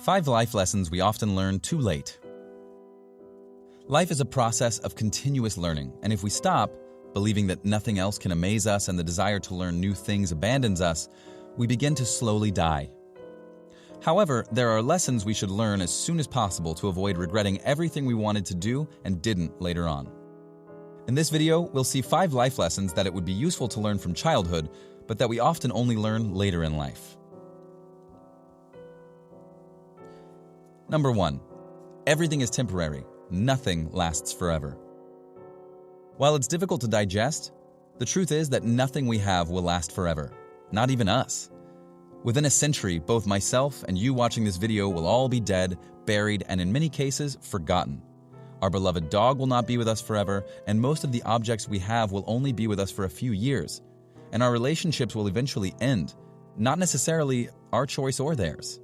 5 life lessons we often learn too late. Life is a process of continuous learning, and if we stop, believing that nothing else can amaze us and the desire to learn new things abandons us, we begin to slowly die. However, there are lessons we should learn as soon as possible to avoid regretting everything we wanted to do and didn't later on. In this video, we'll see 5 life lessons that it would be useful to learn from childhood, but that we often only learn later in life. Number 1. Everything is temporary. Nothing lasts forever. While it's difficult to digest, the truth is that nothing we have will last forever. Not even us. Within a century, both myself and you watching this video will all be dead, buried, and in many cases, forgotten. Our beloved dog will not be with us forever, and most of the objects we have will only be with us for a few years. And our relationships will eventually end, not necessarily our choice or theirs.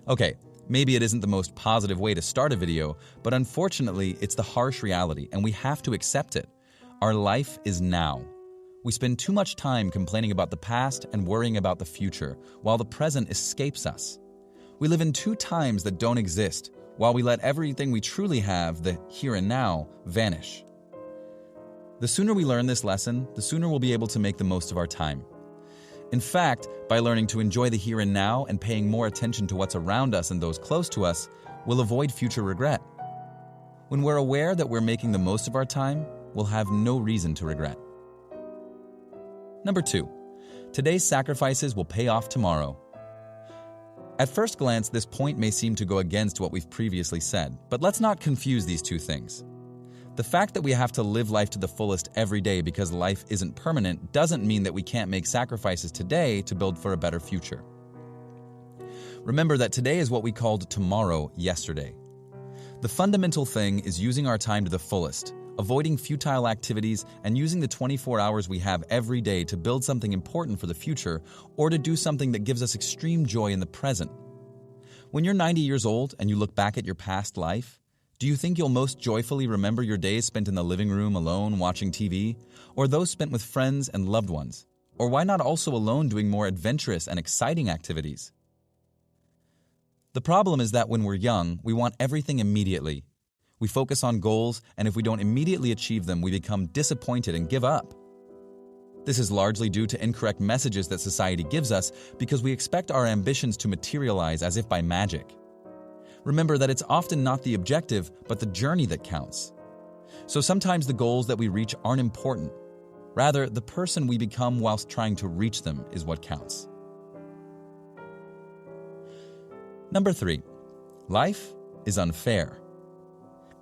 Okay, maybe it isn't the most positive way to start a video, but unfortunately, it's the harsh reality, and we have to accept it. Our life is now. We spend too much time complaining about the past and worrying about the future, while the present escapes us. We live in 2 times that don't exist, while we let everything we truly have, the here and now, vanish. The sooner we learn this lesson, the sooner we'll be able to make the most of our time. In fact, by learning to enjoy the here and now and paying more attention to what's around us and those close to us, we'll avoid future regret. When we're aware that we're making the most of our time, we'll have no reason to regret. Number 2. Today's sacrifices will pay off tomorrow. At first glance, this point may seem to go against what we've previously said, but let's not confuse these 2 things. The fact that we have to live life to the fullest every day because life isn't permanent doesn't mean that we can't make sacrifices today to build for a better future. Remember that today is what we called tomorrow yesterday. The fundamental thing is using our time to the fullest, avoiding futile activities, and using the 24 hours we have every day to build something important for the future or to do something that gives us extreme joy in the present. When you're 90 years old and you look back at your past life, do you think you'll most joyfully remember your days spent in the living room alone watching TV, or those spent with friends and loved ones? Or why not also alone doing more adventurous and exciting activities? The problem is that when we're young, we want everything immediately. We focus on goals, and if we don't immediately achieve them, we become disappointed and give up. This is largely due to incorrect messages that society gives us because we expect our ambitions to materialize as if by magic. Remember that it's often not the objective, but the journey that counts. So sometimes the goals that we reach aren't important. Rather, the person we become whilst trying to reach them is what counts. Number 3. Life is unfair.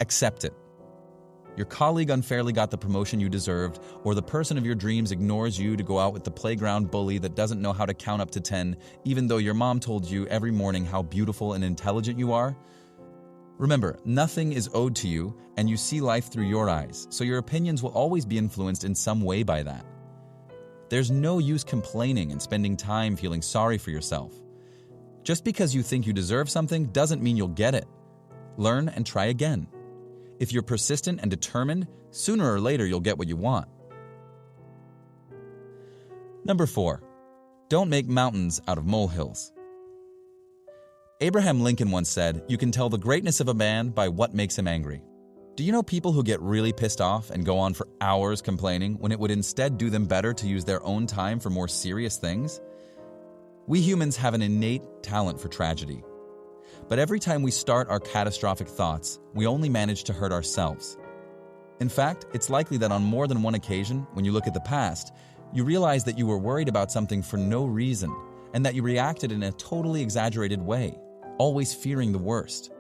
Accept it. Your colleague unfairly got the promotion you deserved, or the person of your dreams ignores you to go out with the playground bully that doesn't know how to count up to 10, even though your mom told you every morning how beautiful and intelligent you are. Remember, nothing is owed to you, and you see life through your eyes, so your opinions will always be influenced in some way by that. There's no use complaining and spending time feeling sorry for yourself. Just because you think you deserve something doesn't mean you'll get it. Learn and try again. If you're persistent and determined, sooner or later you'll get what you want. Number 4. Don't make mountains out of molehills. Abraham Lincoln once said, "You can tell the greatness of a man by what makes him angry." Do you know people who get really pissed off and go on for hours complaining when it would instead do them better to use their own time for more serious things? We humans have an innate talent for tragedy. But every time we start our catastrophic thoughts, we only manage to hurt ourselves. In fact, it's likely that on more than one occasion, when you look at the past, you realize that you were worried about something for no reason, and that you reacted in a totally exaggerated way, always fearing the worst.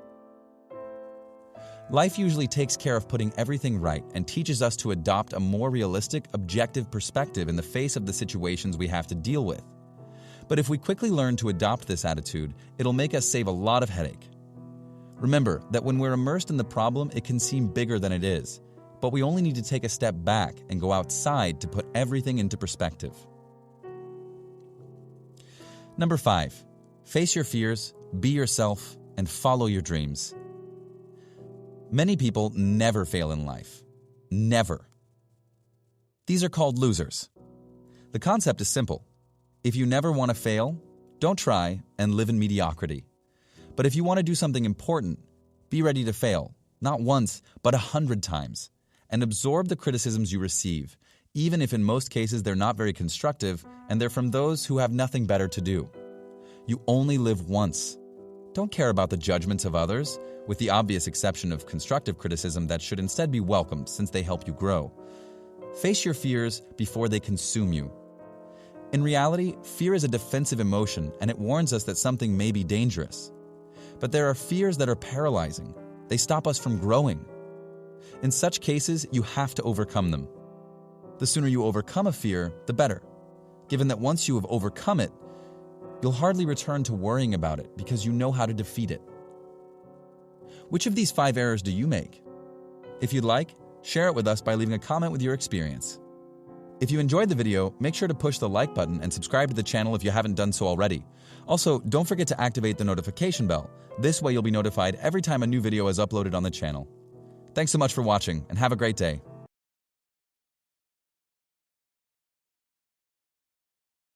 Life usually takes care of putting everything right and teaches us to adopt a more realistic, objective perspective in the face of the situations we have to deal with. But if we quickly learn to adopt this attitude, it'll make us save a lot of headache. Remember that when we're immersed in the problem, it can seem bigger than it is, but we only need to take a step back and go outside to put everything into perspective. Number 5. Face your fears, be yourself, and follow your dreams. Many people never fail in life. Never. These are called losers. The concept is simple. If you never want to fail, don't try and live in mediocrity. But if you want to do something important, be ready to fail, not once, but 100 times, and absorb the criticisms you receive, even if in most cases they're not very constructive and they're from those who have nothing better to do. You only live once. Don't care about the judgments of others, with the obvious exception of constructive criticism that should instead be welcomed since they help you grow. Face your fears before they consume you. In reality, fear is a defensive emotion and it warns us that something may be dangerous. But there are fears that are paralyzing. They stop us from growing. In such cases, you have to overcome them. The sooner you overcome a fear, the better, given that once you have overcome it, you'll hardly return to worrying about it because you know how to defeat it. Which of these 5 errors do you make? If you'd like, share it with us by leaving a comment with your experience. If you enjoyed the video, make sure to push the like button and subscribe to the channel if you haven't done so already. Also, don't forget to activate the notification bell. This way you'll be notified every time a new video is uploaded on the channel. Thanks so much for watching and have a great day.